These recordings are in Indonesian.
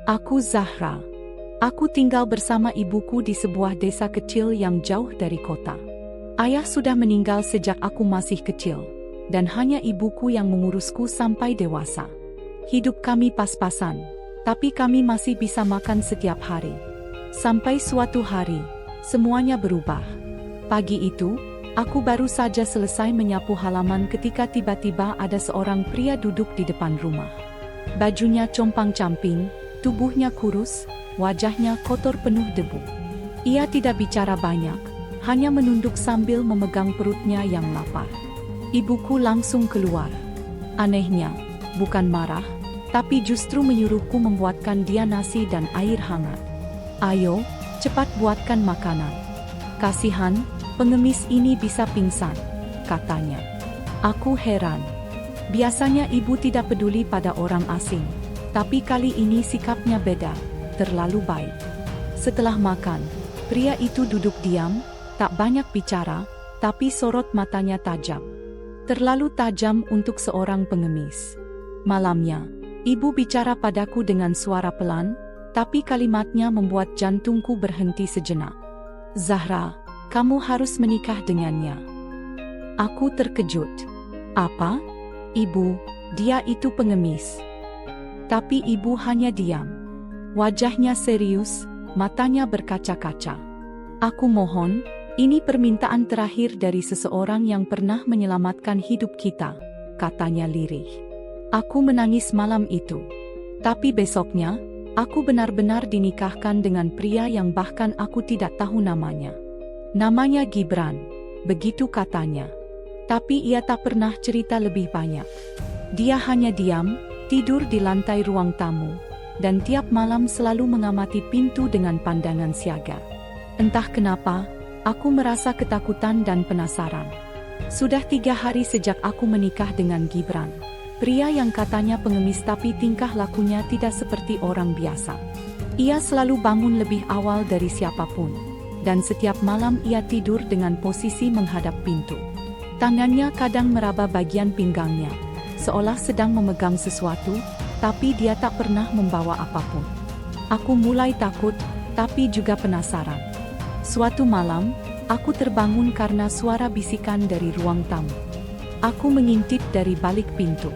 Aku Zahra. Aku tinggal bersama ibuku di sebuah desa kecil yang jauh dari kota. Ayah sudah meninggal sejak aku masih kecil, dan hanya ibuku yang mengurusku sampai dewasa. Hidup kami pas-pasan, tapi kami masih bisa makan setiap hari. Sampai suatu hari, semuanya berubah. Pagi itu, aku baru saja selesai menyapu halaman ketika tiba-tiba ada seorang pria duduk di depan rumah. Bajunya compang-camping, tubuhnya kurus, wajahnya kotor penuh debu. Ia tidak bicara banyak, hanya menunduk sambil memegang perutnya yang lapar. Ibuku langsung keluar. Anehnya, bukan marah, tapi justru menyuruhku membuatkan dia nasi dan air hangat. Ayo, cepat buatkan makanan. Kasihan, pengemis ini bisa pingsan, katanya. Aku heran. Biasanya ibu tidak peduli pada orang asing, tapi kali ini sikapnya beda, terlalu baik. Setelah makan, pria itu duduk diam, tak banyak bicara, tapi sorot matanya tajam. Terlalu tajam untuk seorang pengemis. Malamnya, ibu bicara padaku dengan suara pelan, tapi kalimatnya membuat jantungku berhenti sejenak. Zahra, kamu harus menikah dengannya. Aku terkejut. Apa? Ibu, dia itu pengemis. Tapi ibu hanya diam. Wajahnya serius, matanya berkaca-kaca. Aku mohon, ini permintaan terakhir dari seseorang yang pernah menyelamatkan hidup kita, katanya lirih. Aku menangis malam itu. Tapi besoknya, aku benar-benar dinikahkan dengan pria yang bahkan aku tidak tahu namanya. Namanya Gibran, begitu katanya. Tapi ia tak pernah cerita lebih banyak. Dia hanya diam, tidur di lantai ruang tamu, dan tiap malam selalu mengamati pintu dengan pandangan siaga. Entah kenapa, aku merasa ketakutan dan penasaran. Sudah 3 hari sejak aku menikah dengan Gibran, pria yang katanya pengemis tapi tingkah lakunya tidak seperti orang biasa. Ia selalu bangun lebih awal dari siapapun, dan setiap malam ia tidur dengan posisi menghadap pintu. Tangannya kadang meraba bagian pinggangnya, seolah sedang memegang sesuatu, tapi dia tak pernah membawa apapun. Aku mulai takut, tapi juga penasaran. Suatu malam, aku terbangun karena suara bisikan dari ruang tamu. Aku mengintip dari balik pintu.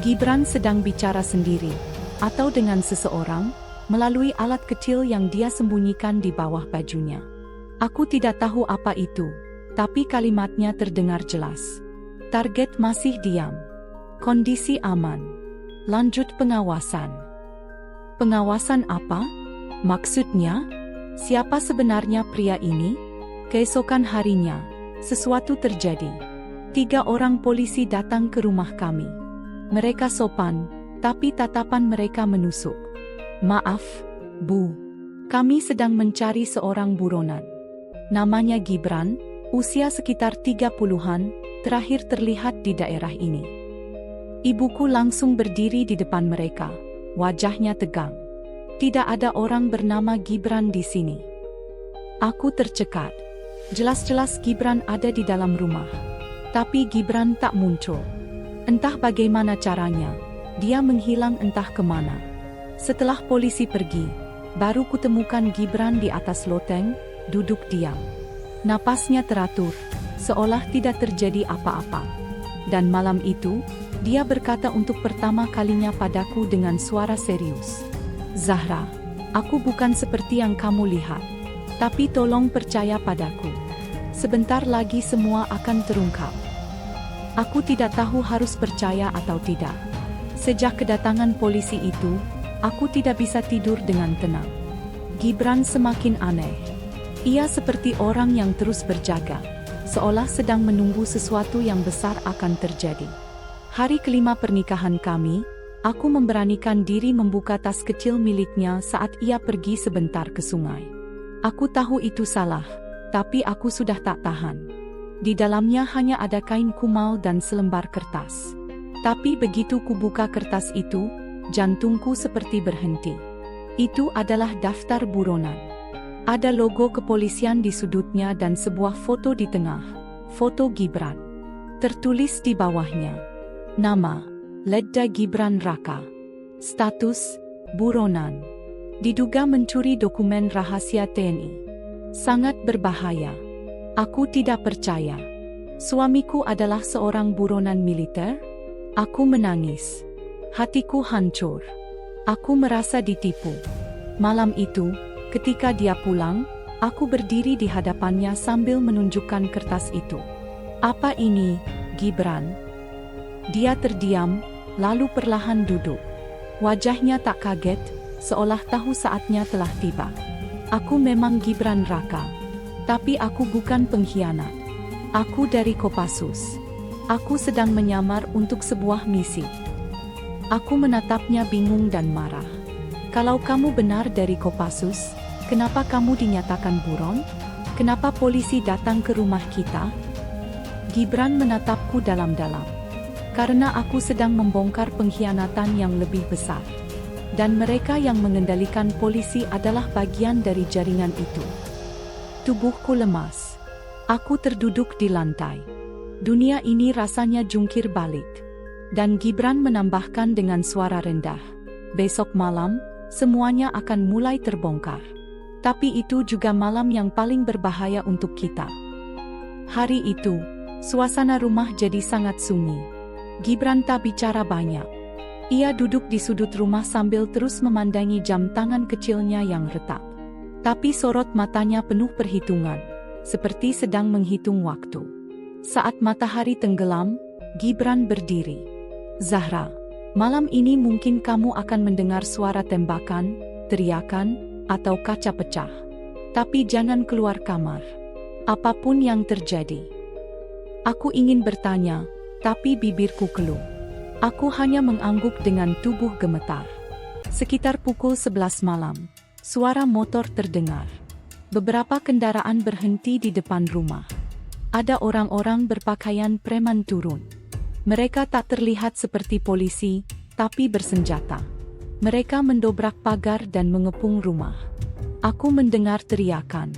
Gibran sedang bicara sendiri, atau dengan seseorang, melalui alat kecil yang dia sembunyikan di bawah bajunya. Aku tidak tahu apa itu, tapi kalimatnya terdengar jelas. Target masih diam. Kondisi aman. Lanjut pengawasan. Pengawasan apa? Maksudnya? Siapa sebenarnya pria ini? Keesokan harinya, sesuatu terjadi. 3 orang polisi datang ke rumah kami. Mereka sopan, tapi tatapan mereka menusuk. Maaf, Bu. Kami sedang mencari seorang buronan. Namanya Gibran, usia sekitar 30-an, terakhir terlihat di daerah ini. Ibuku langsung berdiri di depan mereka, wajahnya tegang. Tidak ada orang bernama Gibran di sini. Aku tercekat. Jelas-jelas Gibran ada di dalam rumah. Tapi Gibran tak muncul. Entah bagaimana caranya, dia menghilang entah kemana. Setelah polisi pergi, baru kutemukan Gibran di atas loteng, duduk diam. Napasnya teratur, seolah tidak terjadi apa-apa. Dan malam itu, dia berkata untuk pertama kalinya padaku dengan suara serius. Zahra, aku bukan seperti yang kamu lihat. Tapi tolong percaya padaku. Sebentar lagi semua akan terungkap. Aku tidak tahu harus percaya atau tidak. Sejak kedatangan polisi itu, aku tidak bisa tidur dengan tenang. Gibran semakin aneh. Ia seperti orang yang terus berjaga, seolah sedang menunggu sesuatu yang besar akan terjadi. Hari kelima pernikahan kami, aku memberanikan diri membuka tas kecil miliknya saat ia pergi sebentar ke sungai. Aku tahu itu salah, tapi aku sudah tak tahan. Di dalamnya hanya ada kain kumal dan selembar kertas. Tapi begitu kubuka kertas itu, jantungku seperti berhenti. Itu adalah daftar buronan. Ada logo kepolisian di sudutnya dan sebuah foto di tengah, foto Gibran. Tertulis di bawahnya, nama, Ledda Gibran Raka. Status, buronan. Diduga mencuri dokumen rahasia TNI. Sangat berbahaya. Aku tidak percaya. Suamiku adalah seorang buronan militer? Aku menangis. Hatiku hancur. Aku merasa ditipu. Malam itu, ketika dia pulang, aku berdiri di hadapannya sambil menunjukkan kertas itu. Apa ini, Gibran? Dia terdiam, lalu perlahan duduk. Wajahnya tak kaget, seolah tahu saatnya telah tiba. Aku memang Gibran Raka. Tapi aku bukan pengkhianat. Aku dari Kopassus. Aku sedang menyamar untuk sebuah misi. Aku menatapnya bingung dan marah. Kalau kamu benar dari Kopassus, kenapa kamu dinyatakan buron? Kenapa polisi datang ke rumah kita? Gibran menatapku dalam-dalam. Karena aku sedang membongkar pengkhianatan yang lebih besar. Dan mereka yang mengendalikan polisi adalah bagian dari jaringan itu. Tubuhku lemas. Aku terduduk di lantai. Dunia ini rasanya jungkir balik. Dan Gibran menambahkan dengan suara rendah, besok malam, semuanya akan mulai terbongkar. Tapi itu juga malam yang paling berbahaya untuk kita. Hari itu, suasana rumah jadi sangat sunyi. Gibran tak bicara banyak. Ia duduk di sudut rumah sambil terus memandangi jam tangan kecilnya yang retak. Tapi sorot matanya penuh perhitungan, seperti sedang menghitung waktu. Saat matahari tenggelam, Gibran berdiri. Zahra, malam ini mungkin kamu akan mendengar suara tembakan, teriakan, atau kaca pecah. Tapi jangan keluar kamar. Apapun yang terjadi. Aku ingin bertanya, tapi bibirku keluh. Aku hanya mengangguk dengan tubuh gemetar. Sekitar pukul 11 malam, suara motor terdengar. Beberapa kendaraan berhenti di depan rumah. Ada orang-orang berpakaian preman turun. Mereka tak terlihat seperti polisi, tapi bersenjata. Mereka mendobrak pagar dan mengepung rumah. Aku mendengar teriakan.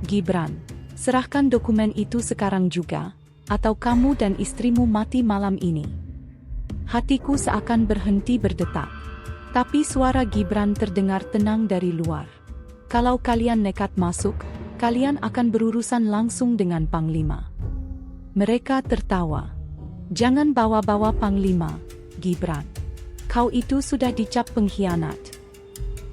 Gibran, serahkan dokumen itu sekarang juga, atau kamu dan istrimu mati malam ini. Hatiku seakan berhenti berdetak. Tapi suara Gibran terdengar tenang dari luar. Kalau kalian nekat masuk, kalian akan berurusan langsung dengan Panglima. Mereka tertawa. Jangan bawa-bawa Panglima, Gibran. Kau itu sudah dicap pengkhianat.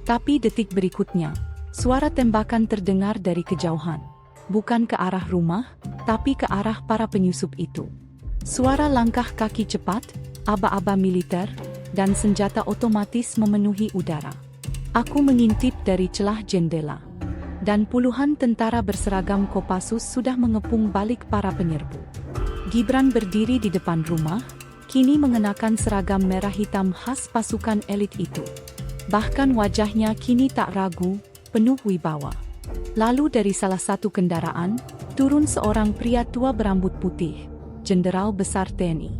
Tapi detik berikutnya, suara tembakan terdengar dari kejauhan. Bukan ke arah rumah, tapi ke arah para penyusup itu. Suara langkah kaki cepat, aba-aba militer, dan senjata otomatis memenuhi udara. Aku mengintip dari celah jendela. Dan puluhan tentara berseragam Kopassus sudah mengepung balik para penyerbu. Gibran berdiri di depan rumah, kini mengenakan seragam merah hitam khas pasukan elit itu. Bahkan wajahnya kini tak ragu, penuh wibawa. Lalu dari salah satu kendaraan, turun seorang pria tua berambut putih, Jenderal Besar TNI.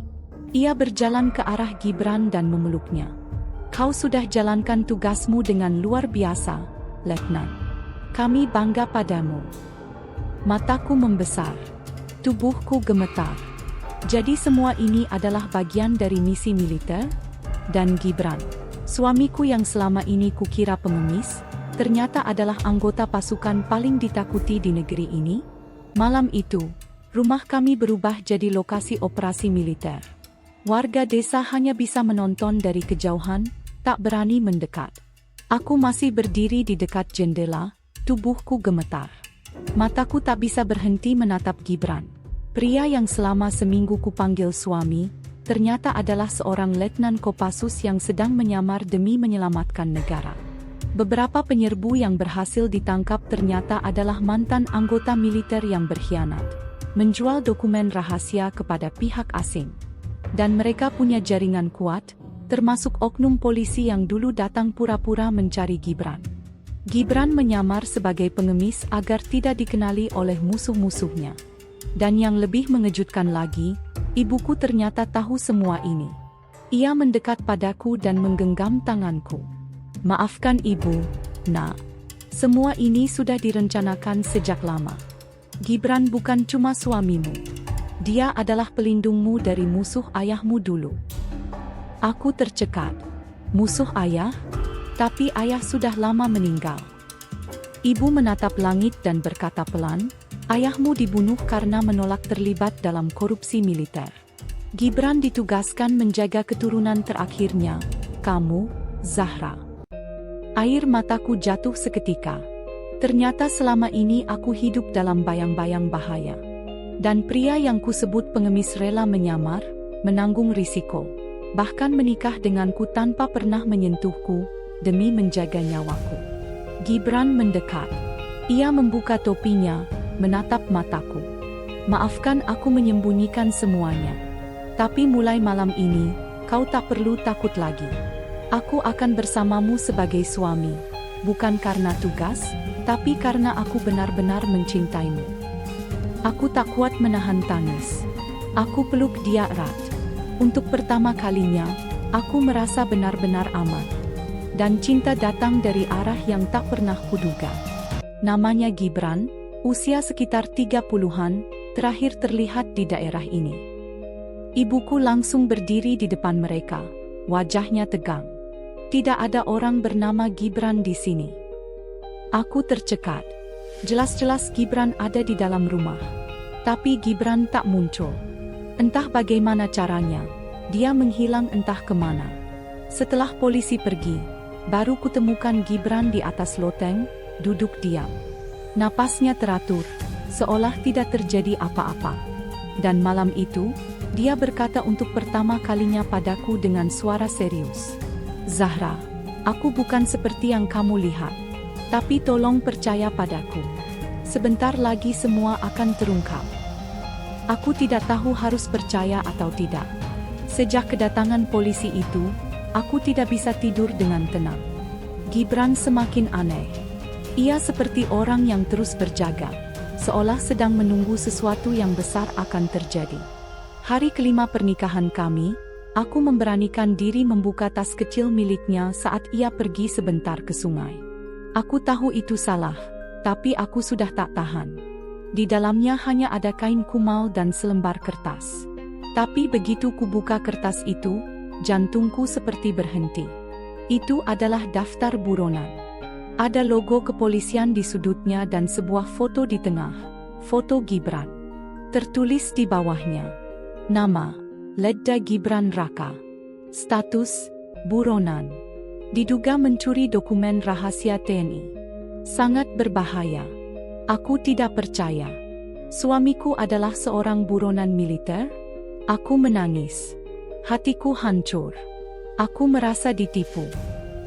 Ia berjalan ke arah Gibran dan memeluknya. Kau sudah jalankan tugasmu dengan luar biasa, Letnan. Kami bangga padamu. Mataku membesar. Tubuhku gemetar. Jadi semua ini adalah bagian dari misi militer? Dan Gibran, suamiku yang selama ini kukira pengemis, ternyata adalah anggota pasukan paling ditakuti di negeri ini? Malam itu, rumah kami berubah jadi lokasi operasi militer. Warga desa hanya bisa menonton dari kejauhan, tak berani mendekat. Aku masih berdiri di dekat jendela, tubuhku gemetar. Mataku tak bisa berhenti menatap Gibran. Pria yang selama seminggu kupanggil suami, ternyata adalah seorang letnan Kopassus yang sedang menyamar demi menyelamatkan negara. Beberapa penyerbu yang berhasil ditangkap ternyata adalah mantan anggota militer yang berkhianat, menjual dokumen rahasia kepada pihak asing. Dan mereka punya jaringan kuat, termasuk oknum polisi yang dulu datang pura-pura mencari Gibran. Gibran menyamar sebagai pengemis agar tidak dikenali oleh musuh-musuhnya. Dan yang lebih mengejutkan lagi, ibuku ternyata tahu semua ini. Ia mendekat padaku dan menggenggam tanganku. Maafkan ibu, nak. Semua ini sudah direncanakan sejak lama. Gibran bukan cuma suamimu. Dia adalah pelindungmu dari musuh ayahmu dulu. Aku tercekat. Musuh ayah? Tapi ayah sudah lama meninggal. Ibu menatap langit dan berkata pelan, ayahmu dibunuh karena menolak terlibat dalam korupsi militer. Gibran ditugaskan menjaga keturunan terakhirnya, kamu, Zahra. Air mataku jatuh seketika. Ternyata selama ini aku hidup dalam bayang-bayang bahaya. Dan pria yang kusebut pengemis rela menyamar, menanggung risiko, bahkan menikah denganku tanpa pernah menyentuhku, demi menjaga nyawaku. Gibran mendekat. Ia membuka topinya, menatap mataku. Maafkan aku menyembunyikan semuanya. Tapi mulai malam ini, kau tak perlu takut lagi. Aku akan bersamamu sebagai suami, bukan karena tugas, tapi karena aku benar-benar mencintaimu. Aku tak kuat menahan tangis. Aku peluk dia erat. Untuk pertama kalinya, aku merasa benar-benar aman. Dan cinta datang dari arah yang tak pernah kuduga. Namanya Gibran, usia sekitar 30-an, terakhir terlihat di daerah ini. Ibuku langsung berdiri di depan mereka, wajahnya tegang. Tidak ada orang bernama Gibran di sini. Aku tercekat. Jelas-jelas Gibran ada di dalam rumah. Tapi Gibran tak muncul. Entah bagaimana caranya, dia menghilang entah kemana. Setelah polisi pergi, baru kutemukan Gibran di atas loteng, duduk diam. Napasnya teratur, seolah tidak terjadi apa-apa. Dan malam itu, dia berkata untuk pertama kalinya padaku dengan suara serius. Zahra, aku bukan seperti yang kamu lihat. Tapi tolong percaya padaku. Sebentar lagi semua akan terungkap. Aku tidak tahu harus percaya atau tidak. Sejak kedatangan polisi itu, aku tidak bisa tidur dengan tenang. Gibran semakin aneh. Ia seperti orang yang terus berjaga, seolah sedang menunggu sesuatu yang besar akan terjadi. Hari kelima pernikahan kami, aku memberanikan diri membuka tas kecil miliknya saat ia pergi sebentar ke sungai. Aku tahu itu salah, tapi aku sudah tak tahan. Di dalamnya hanya ada kain kumal dan selembar kertas. Tapi begitu kubuka kertas itu, jantungku seperti berhenti. Itu adalah daftar buronan. Ada logo kepolisian di sudutnya dan sebuah foto di tengah, foto Gibran. Tertulis di bawahnya, nama, Ledda Gibran Raka. Status, buronan. Diduga mencuri dokumen rahasia TNI. Sangat berbahaya. Aku tidak percaya. Suamiku adalah seorang buronan militer? Aku menangis. Hatiku hancur. Aku merasa ditipu.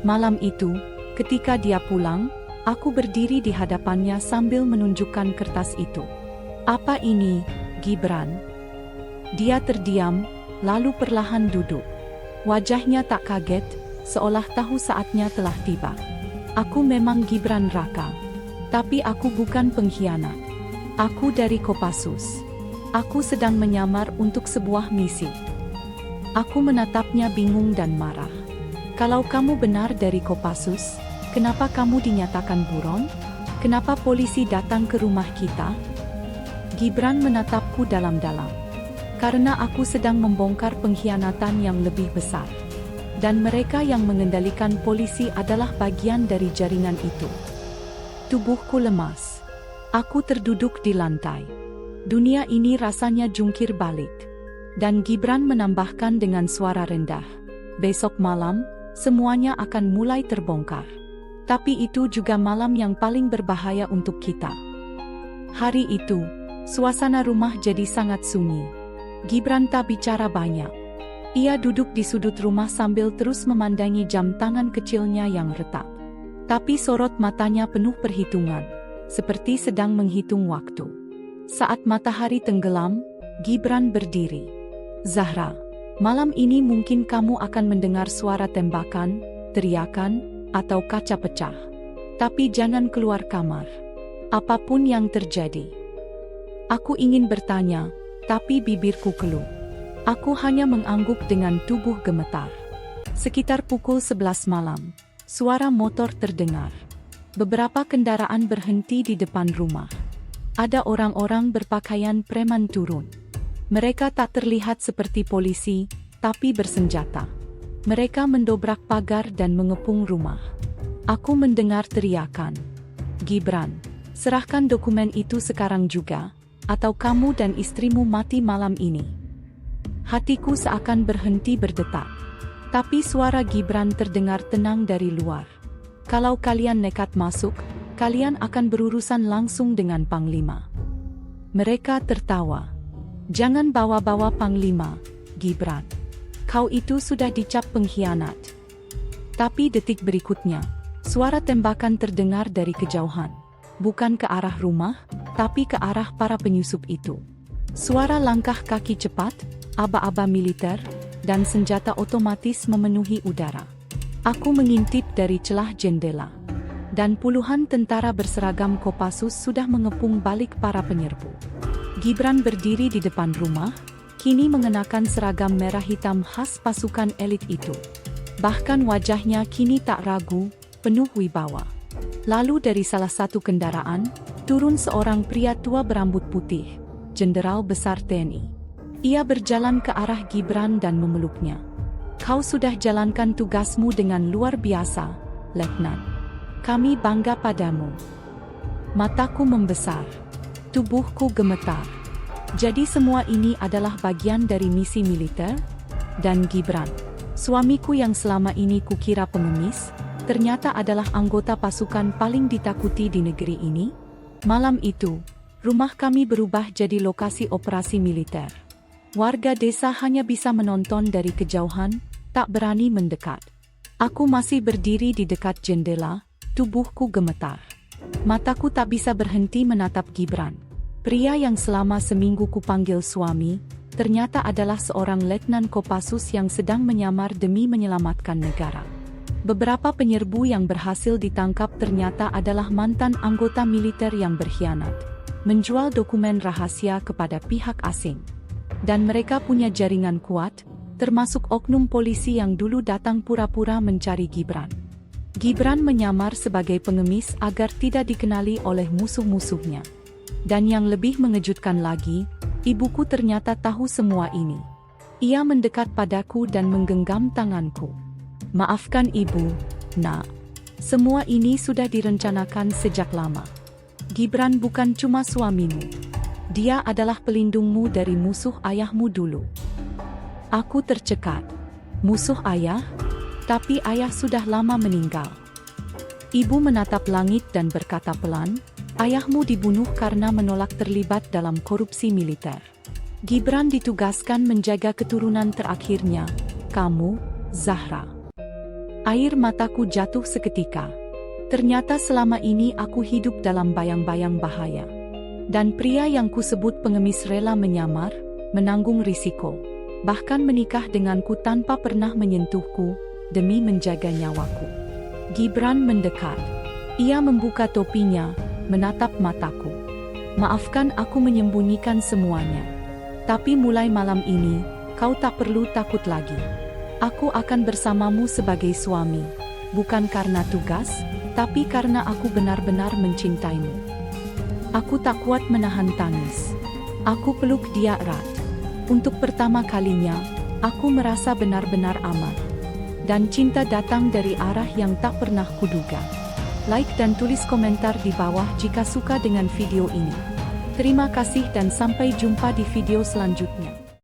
Malam itu, ketika dia pulang, aku berdiri di hadapannya sambil menunjukkan kertas itu. Apa ini, Gibran? Dia terdiam, lalu perlahan duduk. Wajahnya tak kaget, seolah tahu saatnya telah tiba. Aku memang Gibran Raka. Tapi aku bukan pengkhianat. Aku dari Kopassus. Aku sedang menyamar untuk sebuah misi. Aku menatapnya bingung dan marah. Kalau kamu benar dari Kopassus, kenapa kamu dinyatakan buron? Kenapa polisi datang ke rumah kita? Gibran menatapku dalam-dalam. Karena aku sedang membongkar pengkhianatan yang lebih besar. Dan mereka yang mengendalikan polisi adalah bagian dari jaringan itu. Tubuhku lemas. Aku terduduk di lantai. Dunia ini rasanya jungkir balik. Dan Gibran menambahkan dengan suara rendah, besok malam, semuanya akan mulai terbongkar. Tapi itu juga malam yang paling berbahaya untuk kita. Hari itu, suasana rumah jadi sangat sunyi. Gibran tak bicara banyak. Ia duduk di sudut rumah sambil terus memandangi jam tangan kecilnya yang retak. Tapi sorot matanya penuh perhitungan, seperti sedang menghitung waktu. Saat matahari tenggelam, Gibran berdiri. Zahra, malam ini mungkin kamu akan mendengar suara tembakan, teriakan, atau kaca pecah. Tapi jangan keluar kamar. Apapun yang terjadi. Aku ingin bertanya, tapi bibirku keluh. Aku hanya mengangguk dengan tubuh gemetar. Sekitar pukul 11 malam, suara motor terdengar. Beberapa kendaraan berhenti di depan rumah. Ada orang-orang berpakaian preman turun. Mereka tak terlihat seperti polisi, tapi bersenjata. Mereka mendobrak pagar dan mengepung rumah. Aku mendengar teriakan, "Gibran, serahkan dokumen itu sekarang juga, atau kamu dan istrimu mati malam ini." Hatiku seakan berhenti berdetak. Tapi suara Gibran terdengar tenang dari luar. "Kalau kalian nekat masuk, kalian akan berurusan langsung dengan Panglima." Mereka tertawa. "Jangan bawa-bawa Panglima, Gibran. Kau itu sudah dicap pengkhianat." Tapi detik berikutnya, suara tembakan terdengar dari kejauhan. Bukan ke arah rumah, tapi ke arah para penyusup itu. Suara langkah kaki cepat, aba-aba militer, dan senjata otomatis memenuhi udara. Aku mengintip dari celah jendela. Dan puluhan tentara berseragam Kopassus sudah mengepung balik para penyerbu. Gibran berdiri di depan rumah, kini mengenakan seragam merah hitam khas pasukan elit itu. Bahkan wajahnya kini tak ragu, penuh wibawa. Lalu dari salah satu kendaraan, turun seorang pria tua berambut putih, Jenderal Besar TNI. Ia berjalan ke arah Gibran dan memeluknya. "Kau sudah jalankan tugasmu dengan luar biasa, Letnan. Kami bangga padamu." Mataku membesar. Tubuhku gemetar. Jadi semua ini adalah bagian dari misi militer? Dan Gibran, suamiku yang selama ini kukira pengemis, ternyata adalah anggota pasukan paling ditakuti di negeri ini? Malam itu, rumah kami berubah jadi lokasi operasi militer. Warga desa hanya bisa menonton dari kejauhan, tak berani mendekat. Aku masih berdiri di dekat jendela, tubuhku gemetar. Mataku tak bisa berhenti menatap Gibran. Pria yang selama seminggu kupanggil suami, ternyata adalah seorang letnan Kopassus yang sedang menyamar demi menyelamatkan negara. Beberapa penyerbu yang berhasil ditangkap ternyata adalah mantan anggota militer yang berkhianat, menjual dokumen rahasia kepada pihak asing. Dan mereka punya jaringan kuat, termasuk oknum polisi yang dulu datang pura-pura mencari Gibran. Gibran menyamar sebagai pengemis agar tidak dikenali oleh musuh-musuhnya. Dan yang lebih mengejutkan lagi, ibuku ternyata tahu semua ini. Ia mendekat padaku dan menggenggam tanganku. "Maafkan ibu, nak. Semua ini sudah direncanakan sejak lama. Gibran bukan cuma suamimu. Dia adalah pelindungmu dari musuh ayahmu dulu." Aku tercekat. "Musuh ayah? Tapi ayah sudah lama meninggal." Ibu menatap langit dan berkata pelan, "Ayahmu dibunuh karena menolak terlibat dalam korupsi militer. Gibran ditugaskan menjaga keturunan terakhirnya, kamu, Zahra." Air mataku jatuh seketika. Ternyata selama ini aku hidup dalam bayang-bayang bahaya. Dan pria yang kusebut pengemis rela menyamar, menanggung risiko, bahkan menikah denganku tanpa pernah menyentuhku, demi menjaga nyawaku. Gibran mendekat. Ia membuka topinya, menatap mataku. "Maafkan aku menyembunyikan semuanya. Tapi mulai malam ini, kau tak perlu takut lagi. Aku akan bersamamu sebagai suami, bukan karena tugas, tapi karena aku benar-benar mencintaimu." Aku tak kuat menahan tangis. Aku peluk dia erat. Untuk pertama kalinya, aku merasa benar-benar aman. Dan cinta datang dari arah yang tak pernah kuduga. Like dan tulis komentar di bawah jika suka dengan video ini. Terima kasih dan sampai jumpa di video selanjutnya.